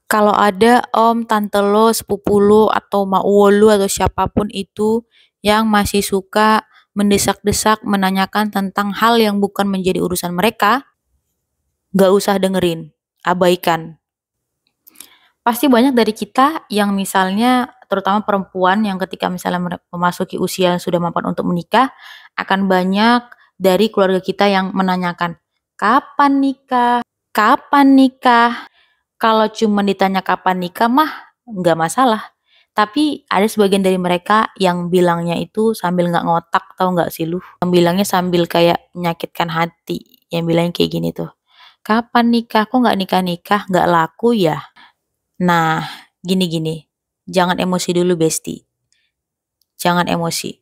Kalau ada om, tante lo, sepupu lo, atau mauwo lo, atau siapapun itu yang masih suka mendesak-desak, menanyakan tentang hal yang bukan menjadi urusan mereka, gak usah dengerin, abaikan. Pasti banyak dari kita yang misalnya, terutama perempuan yang ketika misalnya memasuki usia yang sudah mapan untuk menikah, akan banyak dari keluarga kita yang menanyakan, kapan nikah? Kapan nikah? Kalau cuma ditanya kapan nikah mah nggak masalah. Tapi ada sebagian dari mereka yang bilangnya itu sambil nggak ngotak, tahu nggak sih lu? Yang bilangnya sambil kayak menyakitkan hati. Yang bilangnya kayak gini tuh. Kapan nikah? Kok nggak nikah-nikah? Nggak laku ya? Nah, gini-gini. Jangan emosi dulu, Besti. Jangan emosi.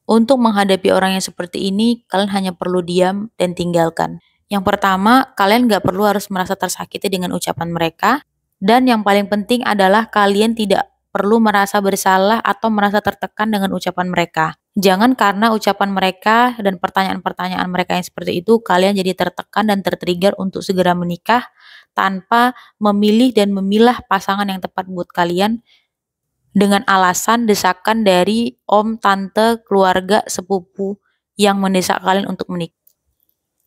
Untuk menghadapi orang yang seperti ini, kalian hanya perlu diam dan tinggalkan. Yang pertama, kalian gak perlu harus merasa tersakiti dengan ucapan mereka. Dan yang paling penting adalah kalian tidak perlu merasa bersalah atau merasa tertekan dengan ucapan mereka. Jangan karena ucapan mereka dan pertanyaan-pertanyaan mereka yang seperti itu, kalian jadi tertekan dan tertrigger untuk segera menikah tanpa memilih dan memilah pasangan yang tepat buat kalian dengan alasan desakan dari om, tante, keluarga, sepupu yang mendesak kalian untuk menikah.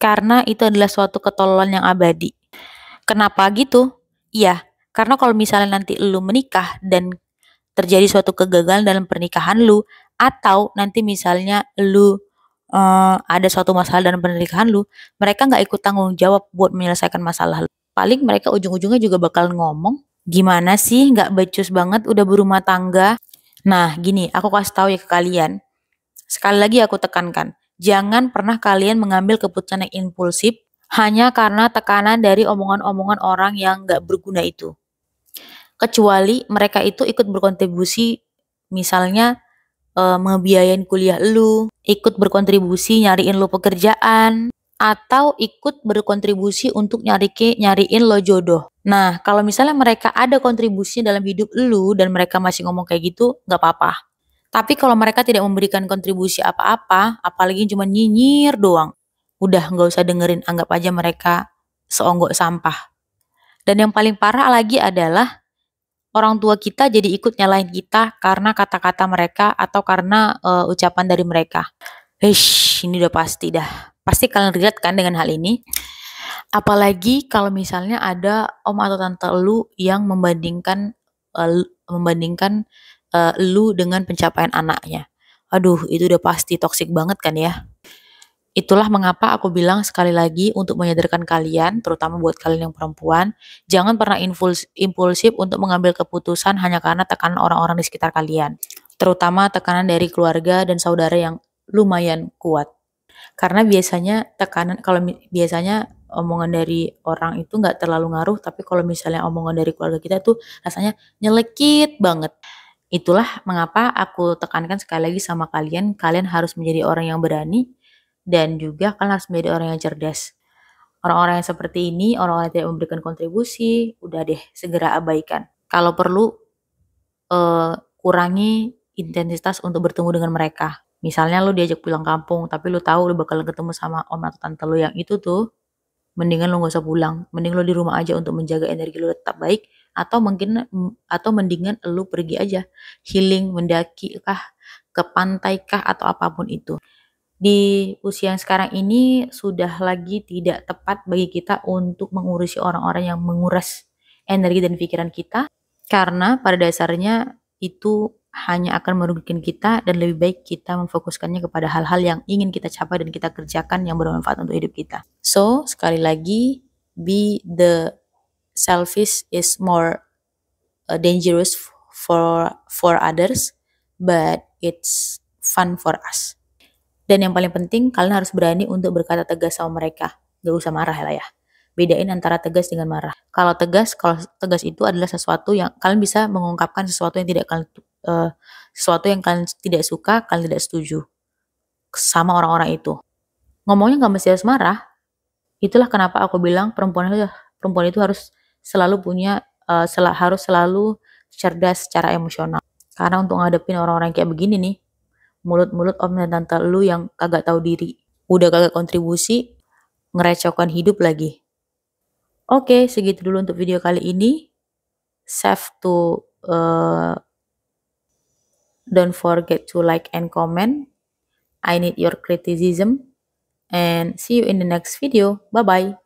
Karena itu adalah suatu ketololan yang abadi. Kenapa gitu? Iya, karena kalau misalnya nanti lu menikah dan terjadi suatu kegagalan dalam pernikahan lu, atau nanti misalnya lu ada suatu masalah dalam pernikahan lu, mereka nggak ikut tanggung jawab buat menyelesaikan masalah lu. Paling mereka ujung-ujungnya juga bakal ngomong, gimana sih nggak becus banget udah berumah tangga. Nah gini, aku kasih tahu ya ke kalian, sekali lagi aku tekankan, jangan pernah kalian mengambil keputusan yang impulsif hanya karena tekanan dari omongan-omongan orang yang nggak berguna itu. Kecuali mereka itu ikut berkontribusi, misalnya ngebiayain kuliah lu, ikut berkontribusi nyariin lu pekerjaan, atau ikut berkontribusi untuk nyariin lo jodoh. Nah, kalau misalnya mereka ada kontribusi dalam hidup lu dan mereka masih ngomong kayak gitu, nggak apa-apa. Tapi kalau mereka tidak memberikan kontribusi apa-apa, apalagi cuma nyinyir doang, udah nggak usah dengerin, anggap aja mereka seonggok sampah. Dan yang paling parah lagi adalah orang tua kita jadi ikut nyalahin kita karena kata-kata mereka atau karena ucapan dari mereka. Ini udah pasti dah. Pasti kalian relate kan dengan hal ini. Apalagi kalau misalnya ada om atau tante lu yang membandingkan lu dengan pencapaian anaknya. Aduh, itu udah pasti toksik banget kan ya. Itulah mengapa aku bilang sekali lagi untuk menyadarkan kalian, terutama buat kalian yang perempuan, jangan pernah impulsif untuk mengambil keputusan hanya karena tekanan orang-orang di sekitar kalian. Terutama tekanan dari keluarga dan saudara yang lumayan kuat. Karena biasanya biasanya omongan dari orang itu nggak terlalu ngaruh, tapi kalau misalnya omongan dari keluarga kita tuh rasanya nyelekit banget. Itulah mengapa aku tekankan sekali lagi sama kalian, kalian harus menjadi orang yang berani dan juga kalian harus menjadi orang yang cerdas. Orang-orang yang seperti ini, orang-orang yang tidak memberikan kontribusi, udah deh segera abaikan. Kalau perlu kurangi intensitas untuk bertemu dengan mereka. Misalnya lu diajak pulang kampung, tapi lu tahu lu bakalan ketemu sama om atau tante lu yang itu tuh, mendingan lu gak usah pulang. Mending lu di rumah aja untuk menjaga energi lu tetap baik, atau mendingan lu pergi aja, healing, mendaki kah, ke pantai kah, atau apapun itu. Di usia yang sekarang ini sudah lagi tidak tepat bagi kita untuk mengurusi orang-orang yang menguras energi dan pikiran kita, karena pada dasarnya itu hanya akan merugikan kita dan lebih baik kita memfokuskannya kepada hal-hal yang ingin kita capai dan kita kerjakan yang bermanfaat untuk hidup kita. So, sekali lagi, be the selfish is more dangerous for others, but it's fun for us. Dan yang paling penting, kalian harus berani untuk berkata tegas sama mereka. Gak usah marah lah ya. Bedain antara tegas dengan marah. Kalau tegas itu adalah sesuatu yang kalian bisa mengungkapkan sesuatu yang kalian tidak suka, kalian tidak setuju sama orang-orang itu. Ngomongnya gak mesti harus marah. Itulah kenapa aku bilang perempuan itu harus selalu harus selalu cerdas secara emosional. Karena untuk ngadepin orang-orang kayak begini nih, mulut-mulut om dan tante lu yang kagak tahu diri, udah kagak kontribusi, ngerecehkan hidup lagi. Oke, segitu dulu untuk video kali ini. save to don't forget to like and comment. I need your criticism, and see you in the next video. Bye bye.